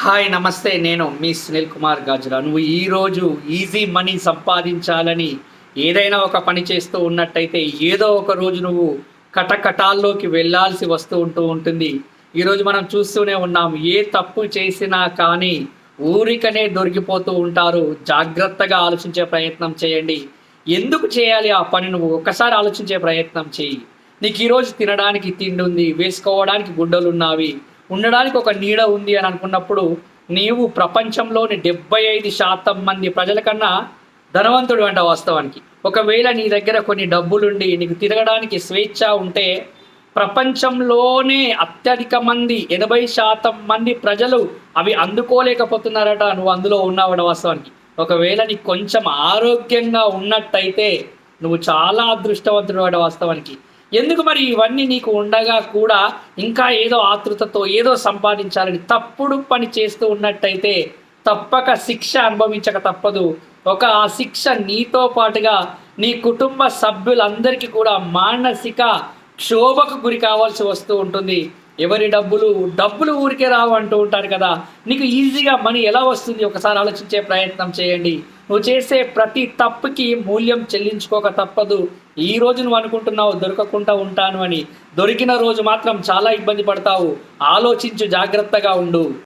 Hi నమస్తే. నేను మీ సునీల్ కుమార్ గాజుల. నువ్వు ఈరోజు ఈజీ మనీ సంపాదించాలని ఏదైనా ఒక పని చేస్తూ ఉన్నట్టయితే ఏదో ఒక రోజు నువ్వు కటకటాల్లోకి వెళ్ళాల్సి ఉంటుంది. ఈరోజు మనం చూస్తూనే ఉన్నాం. ఏ తప్పు చేసినా కానీ ఊరికనే దొరికిపోతూ ఉంటారు. జాగ్రత్తగా ఆలోచించే ప్రయత్నం చేయండి. ఎందుకు చేయాలి ఆ పని? నువ్వు ఒక్కసారి ఆలోచించే ప్రయత్నం చేయి. నీకు ఈరోజు తినడానికి తిండి ఉంది, వేసుకోవడానికి గుడ్డలున్నావి, ఉండడానికి ఒక నీడ ఉంది అని అనుకున్నప్పుడు నీవు ప్రపంచంలోని 75% మంది ప్రజల కన్నా ధనవంతుడు అంట వాస్తవానికి. ఒకవేళ నీ దగ్గర కొన్ని డబ్బులుండి నీకు తిరగడానికి స్వేచ్ఛ ఉంటే ప్రపంచంలోనే అత్యధిక మంది 80% మంది ప్రజలు అవి అందుకోలేకపోతున్నారట. నువ్వు అందులో ఉన్నావట వాస్తవానికి. ఒకవేళ నీకు కొంచెం ఆరోగ్యంగా ఉన్నట్టయితే నువ్వు చాలా అదృష్టవంతుడు అట వాస్తవానికి. ఎందుకు మరి ఇవన్నీ నీకు ఉండగా కూడా ఇంకా ఏదో ఆతృతతో ఏదో సంపాదించాలని తప్పుడు పని చేస్తూ ఉన్నట్టయితే తప్పక శిక్ష అనుభవించక తప్పదు. ఆ శిక్ష నీతో పాటుగా నీ కుటుంబ సభ్యులందరికీ కూడా మానసిక క్షోభకు గురి కావాల్సి వస్తూ ఉంటుంది. ఎవరి డబ్బులు ఊరికే రావు అంటూ ఉంటారు కదా. నీకు ఈజీగా మనీ ఎలా వస్తుంది? ఒకసారి ఆలోచించే ప్రయత్నం చేయండి. నువ్వు చేసే ప్రతి తప్పుకి మూల్యం చెల్లించుకోక తప్పదు. ఈ రోజు నువ్వు అనుకుంటున్నావు దొరకకుండా ఉంటాను అని, దొరికిన రోజు మాత్రం చాలా ఇబ్బంది పడతావు. ఆలోచించు, జాగ్రత్తగా ఉండు.